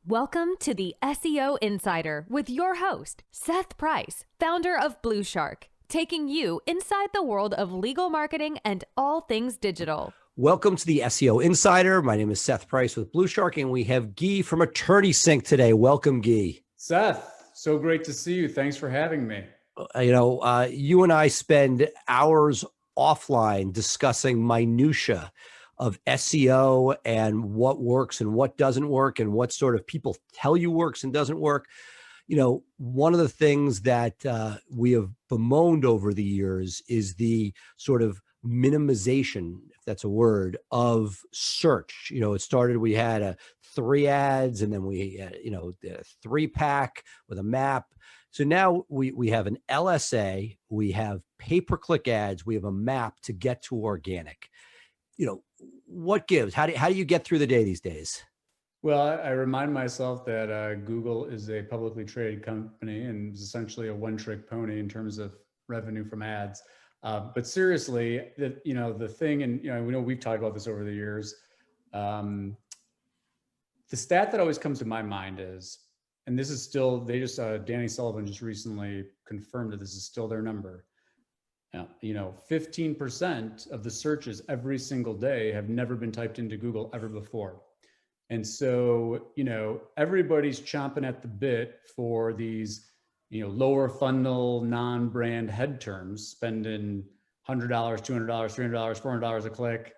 Welcome to the SEO Insider with your host, Seth Price, founder of BluShark, taking you inside the world of legal marketing and all things digital. Welcome to the SEO Insider. My name is Seth Price with BluShark, and we have Gyi from AttorneySync today. Welcome, Gyi. Seth, so great to see you. Thanks for having me. You and I spend hours offline discussing minutia of SEO and what works and what doesn't work and what sort of people tell you works and doesn't work. One of the things that we have bemoaned over the years is the sort of minimization, if that's a word, of search. It started, we had 3 ads, and then we had, a 3-pack with a map. So now we have an LSA, we have pay-per-click ads, we have a map to get to organic. What gives? How do you get through the day these days? Well, I remind myself that Google is a publicly traded company and is essentially a one-trick pony in terms of revenue from ads. But seriously, the thing, and we know we've talked about this over the years. The stat that always comes to my mind is, and this is still, Danny Sullivan just recently confirmed that this is still their number. 15% of the searches every single day have never been typed into Google ever before. And so, everybody's chomping at the bit for these, lower funnel, non-brand head terms, spending $100, $200, $300, $400 a click.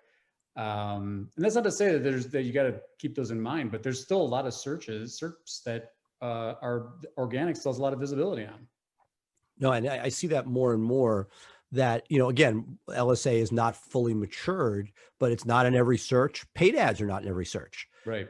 And that's not to say that you got to keep those in mind, but there's still a lot of SERPs that are organic, still has a lot of visibility on. No, and I see that more and more. That, again, LSA is not fully matured, but it's not in every search. Paid ads are not in every search. Right.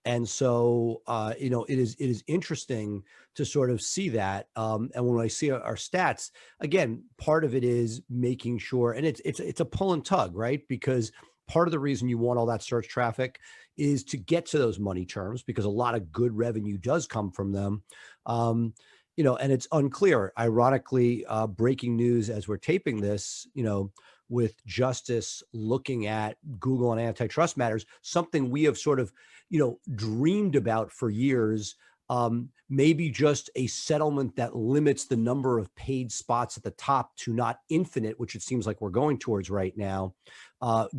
And so, it is interesting to sort of see that. And when I see our stats, again, part of it is making sure, and it's a pull and tug, right? Because part of the reason you want all that search traffic is to get to those money terms, because a lot of good revenue does come from them. And it's unclear. Ironically, breaking news as we're taping this, with justice looking at Google and antitrust matters, something we have sort of, dreamed about for years, maybe just a settlement that limits the number of paid spots at the top to not infinite, which it seems like we're going towards right now,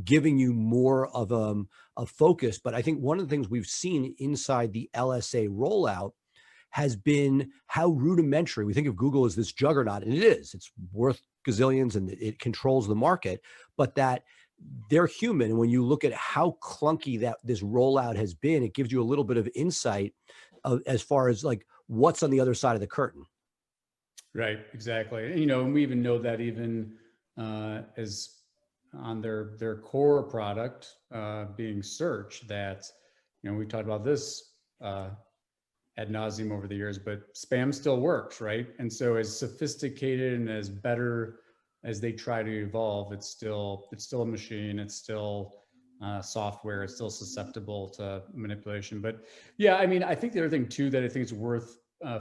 giving you more of a focus. But I think one of the things we've seen inside the LSA rollout has been how rudimentary. We think of Google as this juggernaut, and it is. It's worth gazillions and it controls the market, but that they're human. And when you look at how clunky that this rollout has been, it gives you a little bit of insight as far as like what's on the other side of the curtain. Right, exactly. And we even know that even as on their core product being search, that we talked about this ad nauseum over the years, but spam still works, right? And so as sophisticated and as better as they try to evolve, it's still a machine. It's still software. It's still susceptible to manipulation. But yeah, I think the other thing too that I think is worth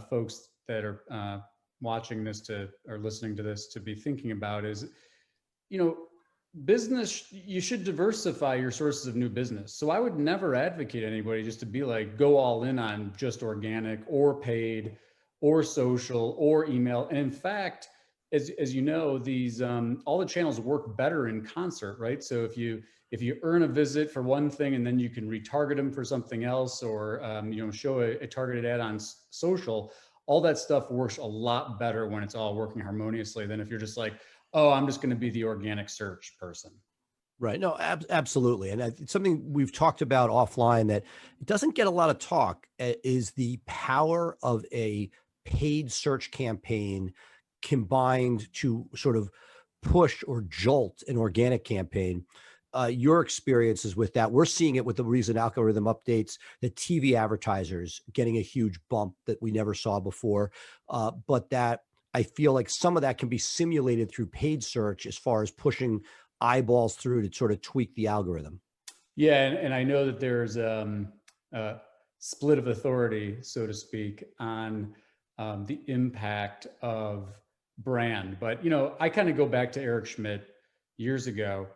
folks that are watching this or listening to this to be thinking about is, business, you should diversify your sources of new business. So I would never advocate anybody just to be like, go all in on just organic or paid or social or email. And in fact, as you know, these all the channels work better in concert, right? So if you earn a visit for one thing and then you can retarget them for something else, or show a targeted ad on social, all that stuff works a lot better when it's all working harmoniously than if you're just like, oh, I'm just going to be the organic search person. Right. No, absolutely. And it's something we've talked about offline that doesn't get a lot of talk, is the power of a paid search campaign combined to sort of push or jolt an organic campaign. Your experiences with that, we're seeing it with the recent algorithm updates, the TV advertisers getting a huge bump that we never saw before, but that I feel like some of that can be simulated through paid search as far as pushing eyeballs through to sort of tweak the algorithm. Yeah, and I know that there's a split of authority, so to speak, on the impact of brand. But, I kind of go back to Eric Schmidt years ago.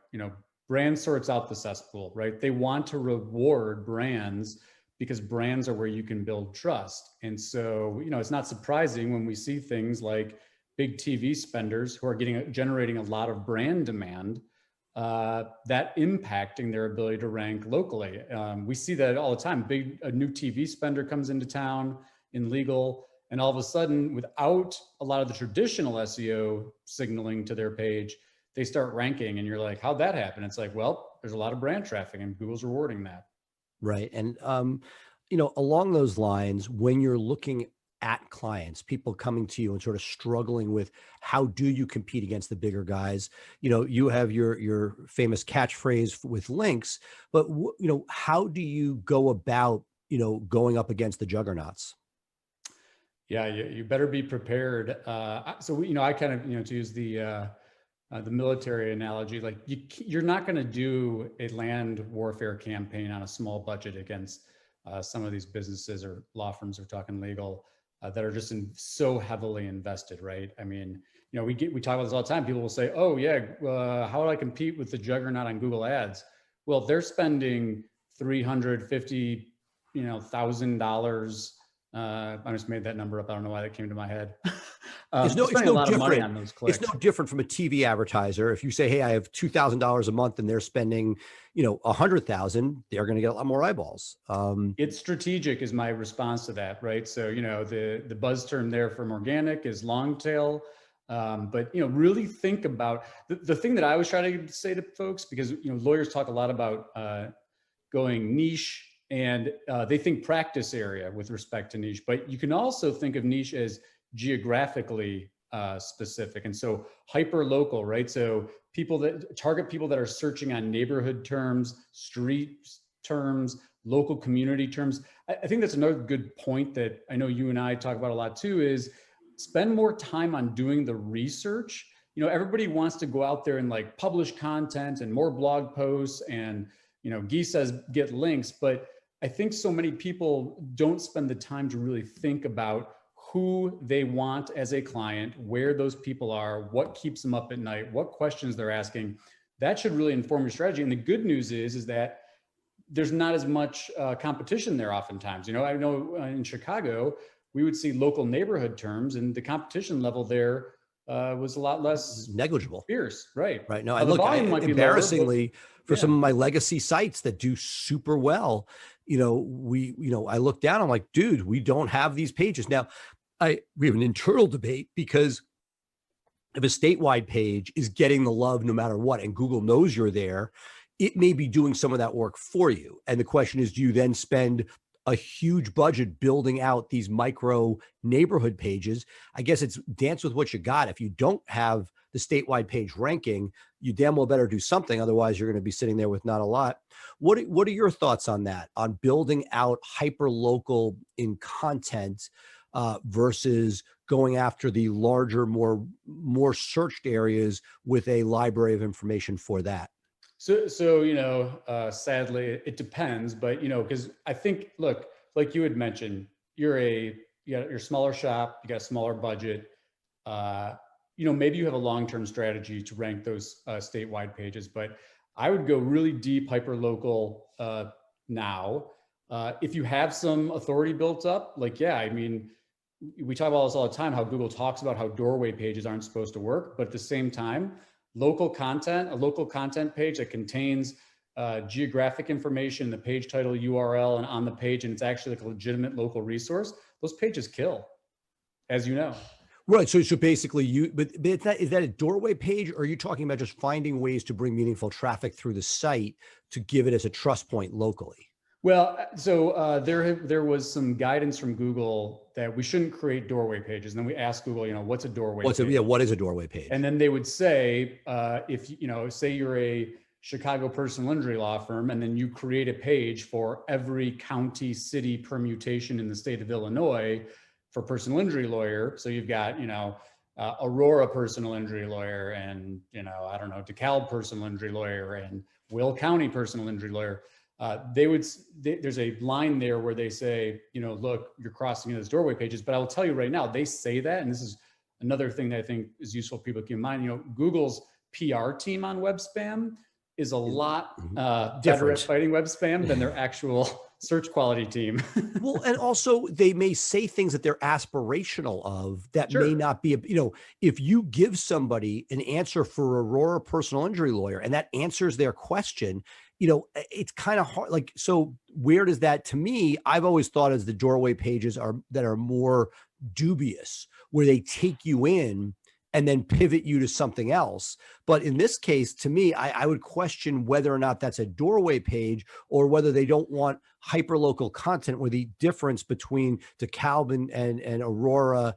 Brand sorts out the cesspool, right? They want to reward brands because brands are where you can build trust. And so, it's not surprising when we see things like big TV spenders who are generating a lot of brand demand, that impacting their ability to rank locally. We see that all the time. A new TV spender comes into town in legal, and all of a sudden, without a lot of the traditional SEO signaling to their page, they start ranking, and you're like, how'd that happen? It's like, well, there's a lot of brand traffic and Google's rewarding that. Right. And, along those lines, when you're looking at clients, people coming to you and sort of struggling with how do you compete against the bigger guys, you have your famous catchphrase with links, but how do you go about, going up against the juggernauts? Yeah, you better be prepared. So, I kind of, to use the military analogy, like you're not going to do a land warfare campaign on a small budget against some of these businesses or law firms, we're talking legal, that are just so heavily invested, right? I mean, we talk about this all the time. People will say, "Oh yeah, how would I compete with the juggernaut on Google Ads?" Well, they're spending $350,000. I just made that number up. I don't know why that came to my head. It's no spending a lot different. of money on those clicks. It's no different from a TV advertiser. If you say, "Hey, I have $2,000 a month," and they're spending, 100,000, they're going to get a lot more eyeballs. It's strategic, is my response to that, right? So, the buzz term there from organic is long tail, but really think about the thing that I always try to say to folks, because lawyers talk a lot about going niche, and they think practice area with respect to niche, but you can also think of niche as geographically specific. And so hyper local, right? So target people that are searching on neighborhood terms, street terms, local community terms. I think that's another good point that I know you and I talk about a lot too, is spend more time on doing the research. Everybody wants to go out there and like publish content and more blog posts, and Gyi says get links, but I think so many people don't spend the time to really think about who they want as a client, where those people are, what keeps them up at night, what questions they're asking. That should really inform your strategy. And the good news is that there's not as much competition there oftentimes. I know in Chicago, we would see local neighborhood terms, and the competition level there was a lot less negligible. Fierce, right? Right. No, embarrassingly, for some of my legacy sites that do super well, I look down, I'm like, dude, we don't have these pages. Now, we have an internal debate, because if a statewide page is getting the love no matter what, and Google knows you're there, it may be doing some of that work for you. And the question is, do you then spend a huge budget building out these micro neighborhood pages? I guess it's dance with what you got. If you don't have the statewide page ranking, you damn well better do something. Otherwise, you're going to be sitting there with not a lot. What are your thoughts on that, on building out hyper local in content versus going after the larger, more searched areas with a library of information for that? So sadly, it depends, but because I think, look, like you had mentioned, you're smaller shop, you got a smaller budget. Maybe you have a long-term strategy to rank those statewide pages, but I would go really deep, hyper local now. If you have some authority built up, we talk about this all the time, how Google talks about how doorway pages aren't supposed to work, but at the same time, a local content page that contains geographic information, the page title, URL, and on the page, and it's actually like a legitimate local resource, those pages kill, as you know. Right. So basically but it's not, is that a doorway page, or are you talking about just finding ways to bring meaningful traffic through the site to give it as a trust point locally? Well, so there was some guidance from Google that we shouldn't create doorway pages. And then we asked Google, what's a doorway page? What is a doorway page? And then they would say, if, say you're a Chicago personal injury law firm, and then you create a page for every county, city permutation in the state of Illinois for personal injury lawyer. So you've got, Aurora personal injury lawyer, and, DeKalb personal injury lawyer, and Will County personal injury lawyer. There's a line there where they say, look, you're crossing those doorway pages. But I will tell you right now, they say that, and this is another thing that I think is useful for people to keep in mind. Google's PR team on web spam is a lot better at fighting web spam than their actual search quality team. Well, and also they may say things that they're aspirational of that may Sure. not be, if you give somebody an answer for Aurora personal injury lawyer and that answers their question, it's kind of hard. Like, so where does that, to me, I've always thought as the doorway pages that are more dubious, where they take you in and then pivot you to something else. But in this case, to me, I would question whether or not that's a doorway page or whether they don't want hyperlocal content, where the difference between DeKalb and Aurora,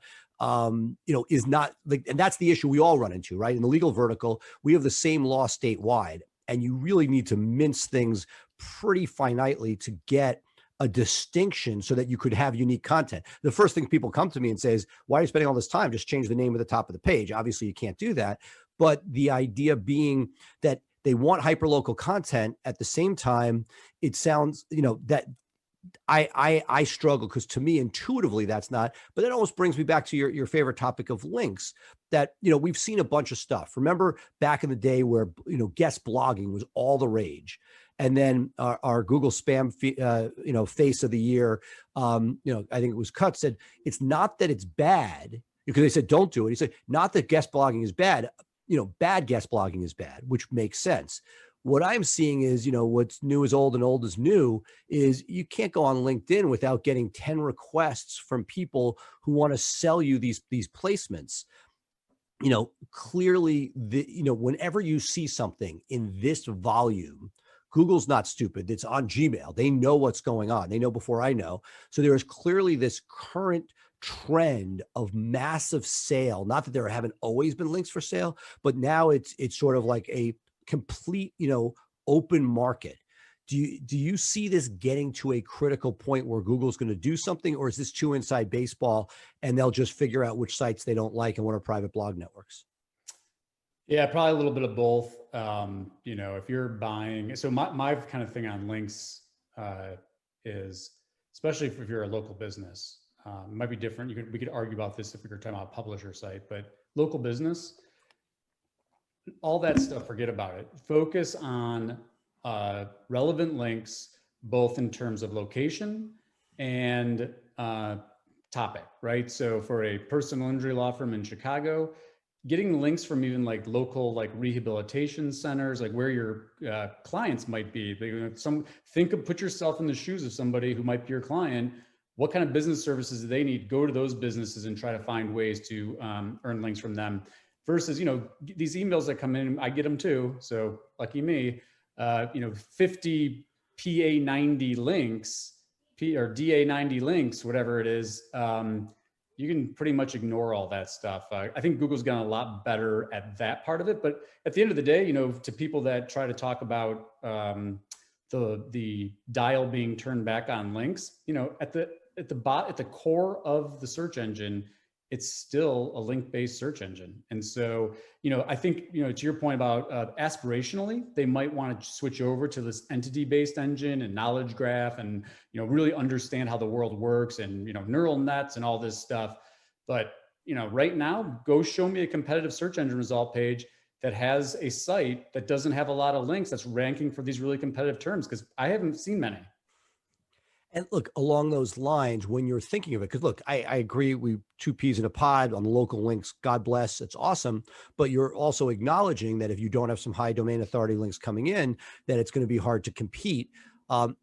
is not like, and that's the issue we all run into, right? In the legal vertical, we have the same law statewide, and you really need to mince things pretty finitely to get a distinction so that you could have unique content. The first thing people come to me and say is, why are you spending all this time? Just change the name at the top of the page. Obviously you can't do that. But the idea being that they want hyperlocal content at the same time, it sounds, that I struggle, because to me, intuitively, that's not, but that almost brings me back to your favorite topic of links, that, we've seen a bunch of stuff. Remember back in the day where, guest blogging was all the rage. And then our Google spam, face of the year, I think it was Cut, said, it's not that it's bad, because they said, don't do it. He said, not that guest blogging is bad, bad guest blogging is bad, which makes sense. What I'm seeing is, what's new is old and old is new, is you can't go on LinkedIn without getting 10 requests from people who want to sell you these placements. Clearly, whenever you see something in this volume, Google's not stupid. It's on Gmail. They know what's going on. They know before I know. So there is clearly this current trend of massive sale. Not that there haven't always been links for sale, but now it's sort of like a complete, open market. Do you see this getting to a critical point where Google's going to do something, or is this too inside baseball and they'll just figure out which sites they don't like and what are private blog networks? Yeah, probably a little bit of both. If you're buying, so my kind of thing on links is, especially if you're a local business, it might be different. We could argue about this if we were talking about a publisher site, but local business, all that stuff, forget about it. Focus on relevant links, both in terms of location and topic, right? So for a personal injury law firm in Chicago, getting links from even like local, like rehabilitation centers, like where your clients might be. Put yourself in the shoes of somebody who might be your client. What kind of business services do they need? Go to those businesses and try to find ways to earn links from them. Versus, these emails that come in, I get them too. So lucky me, 50 PA90 links, or DA90 links, whatever it is. You can pretty much ignore all that stuff. I think Google's gotten a lot better at that part of it. But at the end of the day, to people that try to talk about the dial being turned back on links, at the core of the search engine, it's still a link-based search engine. And so, I think, to your point about aspirationally, they might want to switch over to this entity-based engine and knowledge graph and, really understand how the world works and, neural nets and all this stuff. But, right now, go show me a competitive search engine result page that has a site that doesn't have a lot of links that's ranking for these really competitive terms, because I haven't seen many. And look, along those lines, when you're thinking of it, because look, I agree, we two peas in a pod on the local links, God bless, it's awesome. But you're also acknowledging that if you don't have some high domain authority links coming in, that it's going to be hard to compete.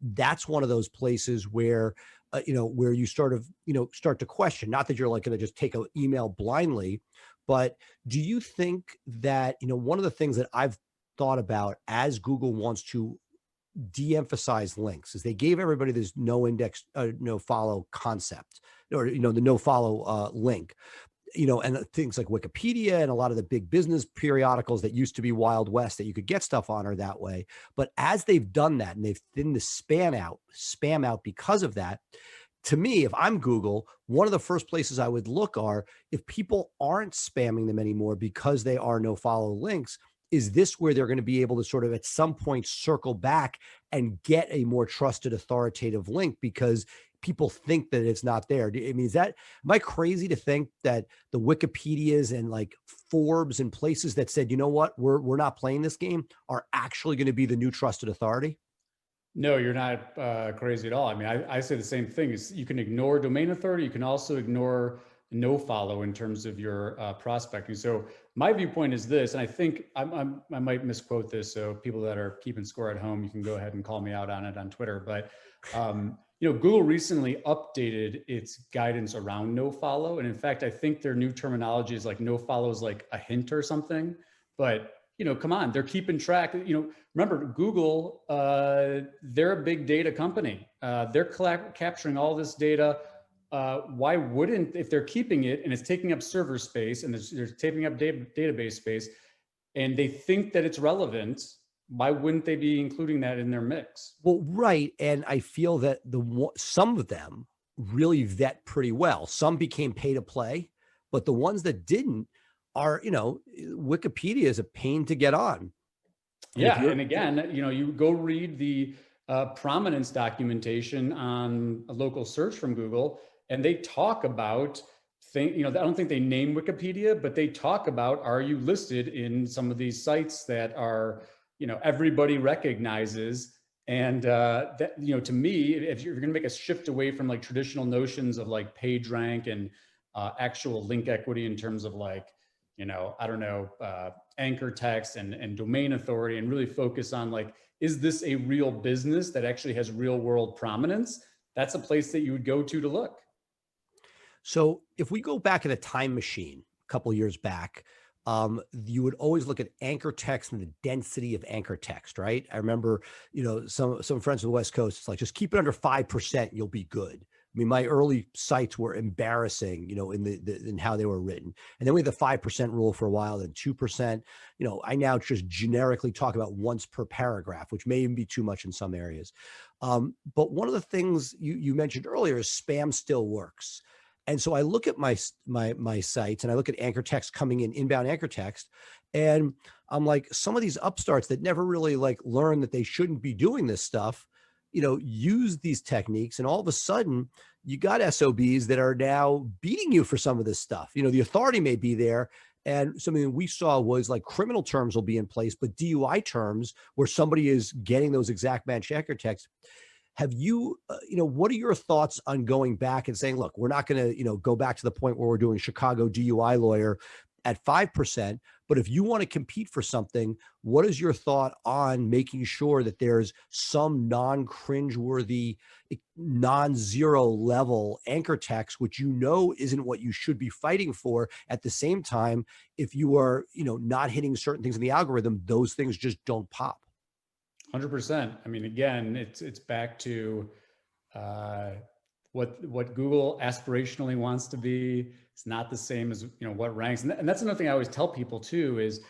That's one of those places where, where you start to question, not that you're like going to just take an email blindly, but do you think that, one of the things that I've thought about as Google wants to de-emphasize links is they gave everybody this no index, no follow concept, or, the no follow link, and things like Wikipedia and a lot of the big business periodicals that used to be Wild West that you could get stuff on are that way. But as they've done that and they've thinned the spam out because of that, to me, if I'm Google, one of the first places I would look are if people aren't spamming them anymore because they are no follow links, is this where they're going to be able to sort of at some point circle back and get a more trusted authoritative link because people think that it's not there? I mean, am I crazy to think that the Wikipedias and like Forbes and places that said, you know what, we're not playing this game are actually going to be the new trusted authority? No, you're not crazy at all. I mean, I say the same thing. Is you can ignore domain authority. You can also ignore no follow in terms of your prospecting. So my viewpoint is this, and I think I might misquote this. So people that are keeping score at home, you can go ahead and call me out on it on Twitter. But Google recently updated its guidance around no follow, and in fact, I think their new terminology is like no follow is like a hint or something. But come on, they're keeping track. Remember, Google, they're a big data company. They're capturing all this data. Why wouldn't, if they're keeping it and it's taking up server space and they're taking up database space and they think that it's relevant, why wouldn't they be including that in their mix? Well, right. And I feel that some of them really vet pretty well. Some became pay to play, but the ones that didn't are, Wikipedia is a pain to get on. And again, you go read the prominence documentation on a local search from Google, and they talk about I don't think they name Wikipedia, but they talk about, are you listed in some of these sites that are, everybody recognizes. And that, to me, if you're going to make a shift away from like traditional notions of like page rank and actual link equity in terms of like, anchor text and domain authority, and really focus on like, is this a real business that actually has real world prominence? That's a place that you would go to look. So if we go back in a time machine a couple of years back, you would always look at anchor text and the density of anchor text, right? I remember, some friends on the West Coast, it's like, just keep it under 5%, you'll be good. I mean, my early sites were embarrassing, in how they were written. And then we had the 5% rule for a while, then 2%. I now just generically talk about once per paragraph, which may even be too much in some areas. But one of the things you mentioned earlier is spam still works. And so I look at my sites and I look at anchor text coming in, inbound anchor text, and I'm like, some of these upstarts that never really like learn that they shouldn't be doing this stuff, use these techniques, and all of a sudden you got SOBs that are now beating you for some of this stuff. The authority may be there, and something we saw was like criminal terms will be in place, but DUI terms where somebody is getting those exact match anchor text. Have you, what are your thoughts on going back and saying, look, we're not going to, go back to the point where we're doing Chicago DUI lawyer at 5%, but if you want to compete for something, what is your thought on making sure that there's some non-cringeworthy, non-zero level anchor text, which isn't what you should be fighting for? At the same time, if you are, not hitting certain things in the algorithm, those things just don't pop. 100%. I mean, again, it's back to what Google aspirationally wants to be. It's not the same as what ranks, and that's another thing I always tell people too is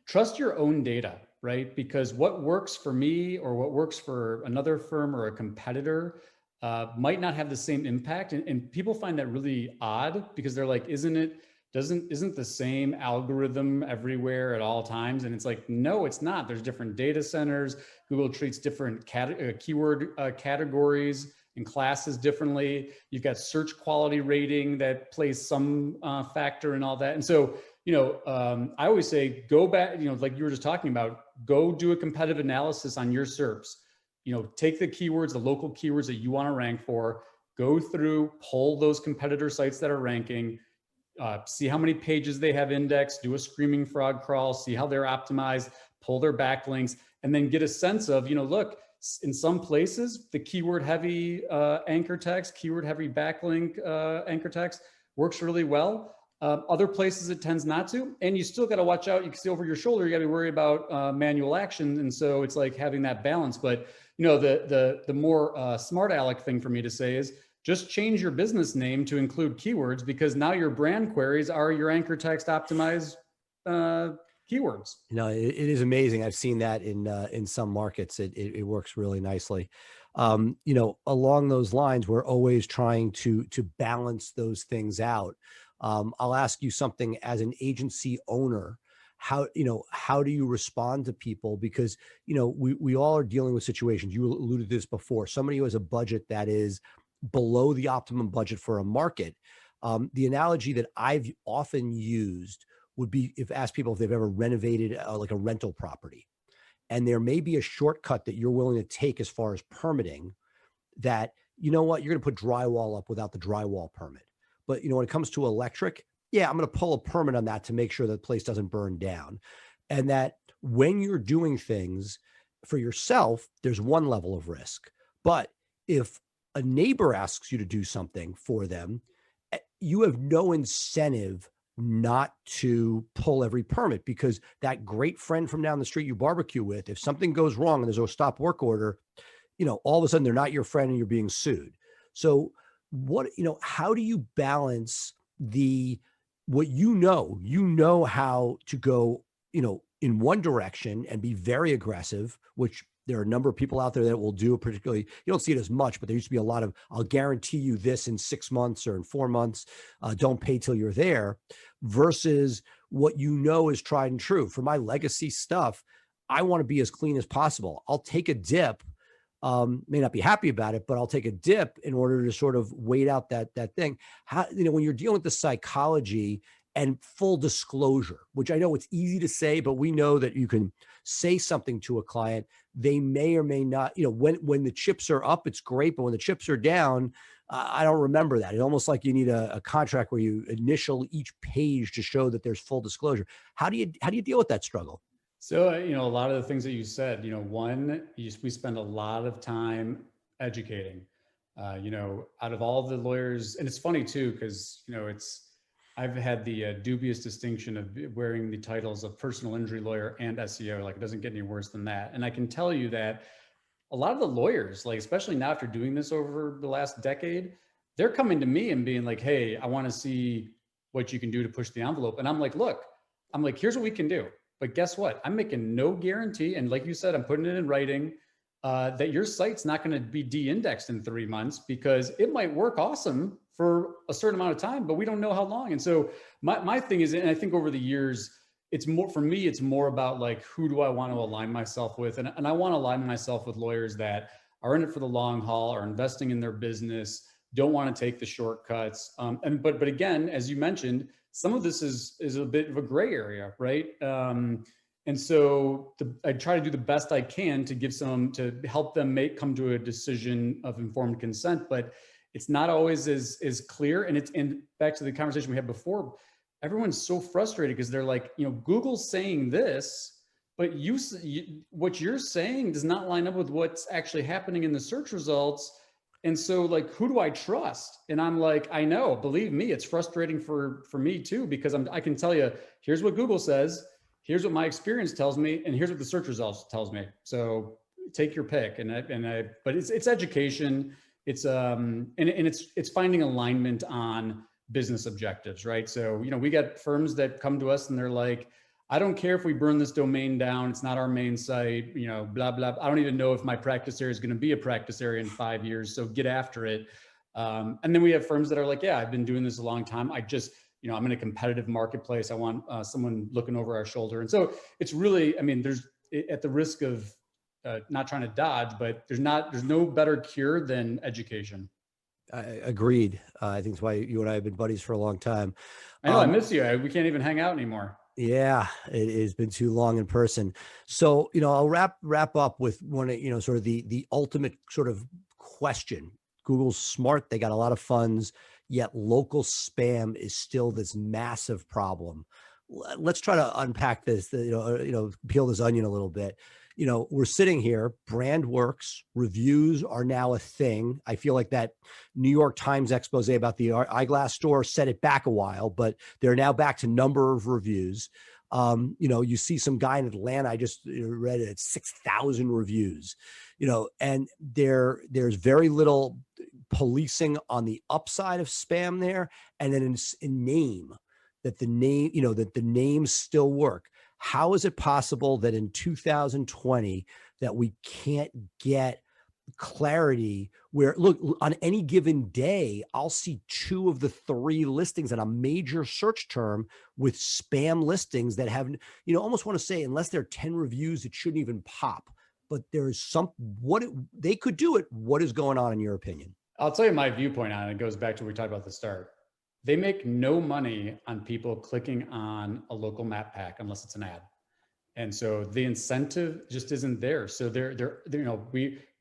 trust your own data, right? Because what works for me or what works for another firm or a competitor might not have the same impact, and people find that really odd because they're like, isn't the same algorithm everywhere at all times? And it's like, no, it's not. There's different data centers. Google treats different keyword categories and classes differently. You've got search quality rating that plays some factor in all that. And so, I always say, go back, like you were just talking about, go do a competitive analysis on your SERPs. Take the keywords, the local keywords that you want to rank for, go through, pull those competitor sites that are ranking, see how many pages they have indexed, do a screaming frog crawl, see how they're optimized, pull their backlinks, and then get a sense of, look, in some places, the keyword heavy anchor text, keyword heavy backlink anchor text works really well. Other places it tends not to, and you still got to watch out. You can see over your shoulder, you got to be worried about manual action. And so it's like having that balance. But the more smart aleck thing for me to say is, just change your business name to include keywords, because now your brand queries are your anchor text optimized keywords. It is amazing. I've seen that in some markets. It works really nicely. Along those lines, we're always trying to balance those things out. I'll ask you something as an agency owner. How do you respond to people? Because, we all are dealing with situations. You alluded to this before. Somebody who has a budget that is below the optimum budget for a market. The analogy that I've often used would be if asked people if they've ever renovated like a rental property. and there may be a shortcut that you're willing to take as far as permitting that, you know what, you're going to put drywall up without the drywall permit. But, when it comes to electric, yeah, I'm going to pull a permit on that to make sure that the place doesn't burn down. And that when you're doing things for yourself, there's one level of risk. But if a neighbor asks you to do something for them, you have no incentive not to pull every permit, because that great friend from down the street you barbecue with, if something goes wrong and there's a stop work order, all of a sudden they're not your friend and you're being sued. So how do you balance what how to go, in one direction and be very aggressive, which there are a number of people out there that will do, particularly, you don't see it as much, but there used to be a lot of, I'll guarantee you this in 6 months or in 4 months, don't pay till you're there, versus what is tried and true. For my legacy stuff, I want to be as clean as possible. I'll take a dip, may not be happy about it, but I'll take a dip in order to sort of wait out that thing. How, when you're dealing with the psychology and full disclosure, which I know it's easy to say, but we know that you can say something to a client, they may or may not, when the chips are up, it's great. But when the chips are down, I don't remember that. It's almost like you need a contract where you initial each page to show that there's full disclosure. How do you deal with that struggle? So, a lot of the things that you said, we spend a lot of time educating, out of all the lawyers. And it's funny too, because, I've had the dubious distinction of wearing the titles of personal injury lawyer and SEO. Like, it doesn't get any worse than that. And I can tell you that a lot of the lawyers, like, especially now after doing this over the last decade, they're coming to me and being like, hey, I want to see what you can do to push the envelope. And I'm like, look, here's what we can do. But guess what? I'm making no guarantee. And like you said, I'm putting it in writing that your site's not going to be de-indexed in 3 months, because it might work awesome for a certain amount of time, but we don't know how long. And so my thing is, and I think over the years, it's more about like, who do I want to align myself with? And I want to align myself with lawyers that are in it for the long haul, are investing in their business, don't want to take the shortcuts. But again, as you mentioned, some of this is a bit of a gray area, right? And so I try to do the best I can to help them come to a decision of informed consent, but it's not always as clear. And back to the conversation we had before, everyone's so frustrated because they're like, Google's saying this, but what you're saying does not line up with what's actually happening in the search results. And so, like, who do I trust? And I'm like, I know, believe me, it's frustrating for me too, because I can tell you, here's what Google says, here's what my experience tells me, and here's what the search results tells me. So take your pick. But it's education. It's it's finding alignment on business objectives, right? So, we got firms that come to us and they're like, I don't care if we burn this domain down, it's not our main site, blah, blah. I don't even know if my practice area is going to be a practice area in 5 years. So get after it. And then we have firms that are like, yeah, I've been doing this a long time. I'm in a competitive marketplace. I want someone looking over our shoulder. And so it's really, there's, at the risk of not trying to dodge, but there's no better cure than education. Agreed. I think that's why you and I have been buddies for a long time. I know, I miss you. We can't even hang out anymore. Yeah, it has been too long in person. So, I'll wrap up with one, sort of the ultimate sort of question. Google's smart. They got a lot of funds, yet local spam is still this massive problem. Let's try to unpack this, peel this onion a little bit. We're sitting here, brand works, reviews are now a thing. I feel like that New York Times expose about the eyeglass store set it back a while, but they're now back to number of reviews. You see some guy in Atlanta, I just read it at 6,000 reviews, and there's very little policing on the upside of spam there. And then in name, that the names still work. How is it possible that in 2020 that we can't get clarity where, look, on any given day, I'll see 2 of the 3 listings on a major search term with spam listings that have, almost want to say, unless they're 10 reviews, it shouldn't even pop. But there is they could do it. What is going on in your opinion? I'll tell you my viewpoint on it. It goes back to what we talked about at the start. They make no money on people clicking on a local map pack unless it's an ad. And so the incentive just isn't there. So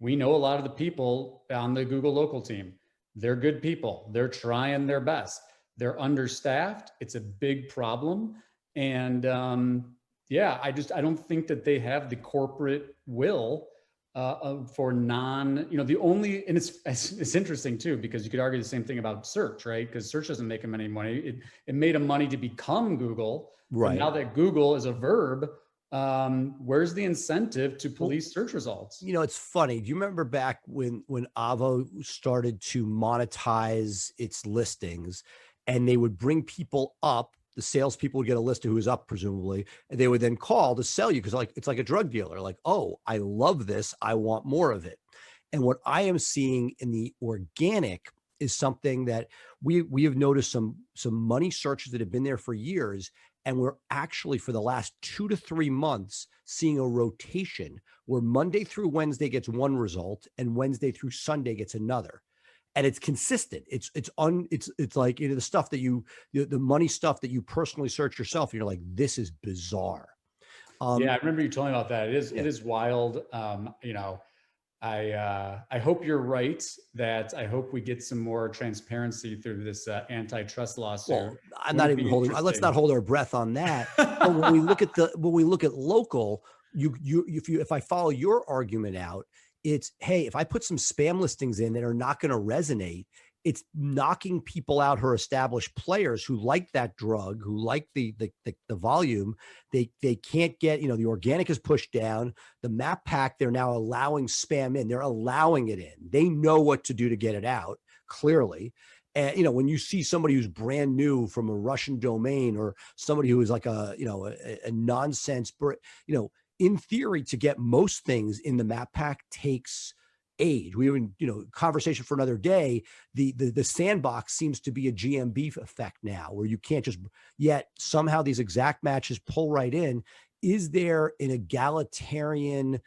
we know a lot of the people on the Google local team. They're good people. They're trying their best. They're understaffed. It's a big problem. And I don't think that they have the corporate will for the only, and it's interesting too, because you could argue the same thing about search, right? Because search doesn't make them any money. It made them money to become Google. Right. But now that Google is a verb, where's the incentive to police search results? It's funny. Do you remember back when Avvo started to monetize its listings, and they would bring people up? The salespeople would get a list of who was up, presumably, and they would then call to sell you, because it's like a drug dealer. Like, oh, I love this, I want more of it. And what I am seeing in the organic is something that we have noticed some money searches that have been there for years. And we're actually, for the last 2 to 3 months, seeing a rotation where Monday through Wednesday gets one result and Wednesday through Sunday gets another. And it's consistent. It's like, the stuff that the money stuff that you personally search yourself, and you're like, this is bizarre. I remember you told me about that. It is wild. I hope you're right, that I hope we get some more transparency through this antitrust lawsuit. Well, I'm not even holding, let's not hold our breath on that. But when we look at local, if I follow your argument out, it's, hey, if I put some spam listings in that are not going to resonate, it's knocking people out who are established players who like that drug, who like the volume. They can't get, the organic is pushed down. The map pack, they're now allowing spam in. They're allowing it in. They know what to do to get it out, clearly. And, when you see somebody who's brand new from a Russian domain, or somebody who is like a nonsense, in theory, to get most things in the map pack takes age. We even, conversation for another day. The sandbox seems to be a GMB effect now, where you can't just, yet somehow these exact matches pull right in. Is there an egalitarian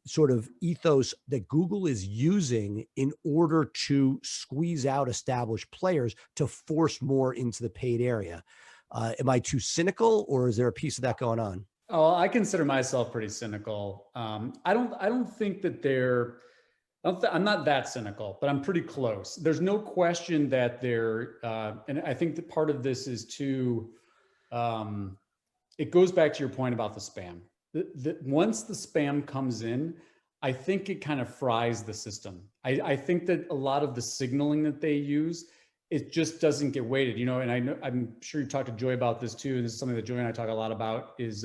sort of ethos that Google is using in order to squeeze out established players to force more into the paid area? Am I too cynical, or is there a piece of that going on? Oh, I consider myself pretty cynical. I don't think that I'm not that cynical, but I'm pretty close. There's no question that and I think that part of this is it goes back to your point about the spam. Once the spam comes in, I think it kind of fries the system. I think that a lot of the signaling that they use, it just doesn't get weighted, and I'm sure you talked to Joy about this too. And this is something that Joy and I talk a lot about is,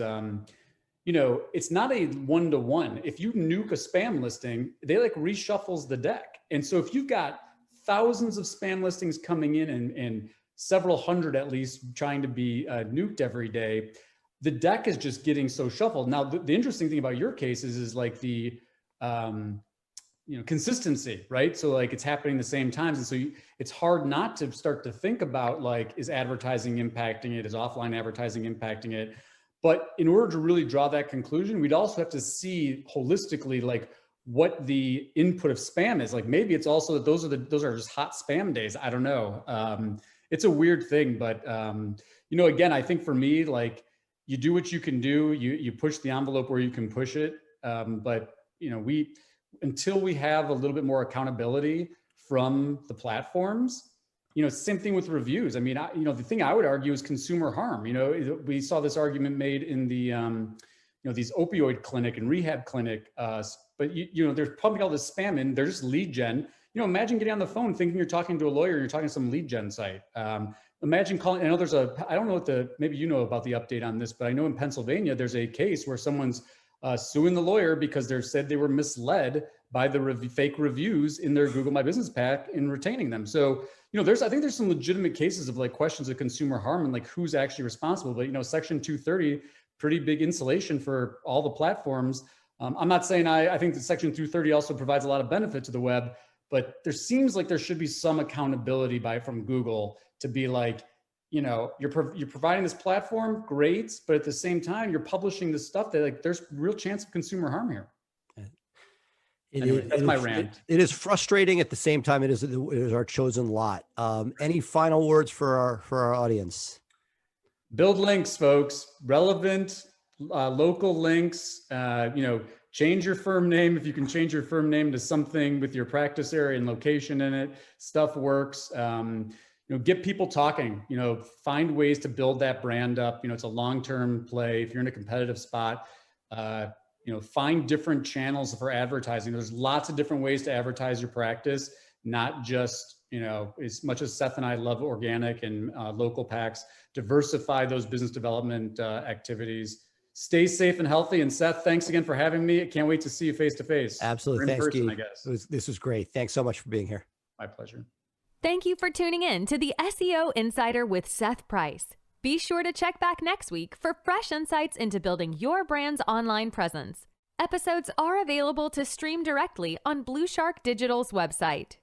it's not a 1-to-1. If you nuke a spam listing, they like reshuffles the deck. And so if you've got thousands of spam listings coming in and several hundred at least trying to be nuked every day, the deck is just getting so shuffled. Now, the interesting thing about your cases is like the, consistency, right? So like it's happening the same times. And so it's hard not to start to think about, like, is advertising impacting it? Is offline advertising impacting it? But in order to really draw that conclusion, we'd also have to see holistically, like, what the input of spam is. Like, maybe it's also that those are just hot spam days. I don't know. It's a weird thing, but again, I think for me, like, you do what you can do. You push the envelope where you can push it. But until we have a little bit more accountability from the platforms, same thing with reviews. I mean, the thing I would argue is consumer harm. We saw this argument made in the, these opioid clinic and rehab clinic, but they're pumping all this spam in. They're just lead gen. Imagine getting on the phone thinking you're talking to a lawyer and you're talking to some lead gen site. Imagine calling, I know I don't know maybe you know about the update on this, but I know in Pennsylvania, there's a case where someone's suing the lawyer because they said they were misled by the fake reviews in their Google My Business pack in retaining them. So, I think there's some legitimate cases of like questions of consumer harm and like who's actually responsible. But, Section 230, pretty big insulation for all the platforms. I'm not saying I think that Section 230 also provides a lot of benefit to the web, but there seems like there should be some accountability from Google to be like, you're providing this platform, great, but at the same time, you're publishing this stuff that, like, there's real chance of consumer harm here. That's my rant. It is frustrating. At the same time, it is our chosen lot. Any final words for our audience? Build links, folks. Relevant, local links, change your firm name. If you can change your firm name to something with your practice area and location in it, stuff works. Get people talking, find ways to build that brand up. It's a long-term play. If you're in a competitive spot, find different channels for advertising. There's lots of different ways to advertise your practice, not just, as much as Seth and I love organic and local packs, diversify those business development activities. Stay safe and healthy. And Seth, thanks again for having me. I can't wait to see you face to face. Absolutely. Thanks, person, Gyi. I guess. This was great. Thanks so much for being here. My pleasure. Thank you for tuning in to the SEO Insider with Seth Price. Be sure to check back next week for fresh insights into building your brand's online presence. Episodes are available to stream directly on BluShark Digital's website.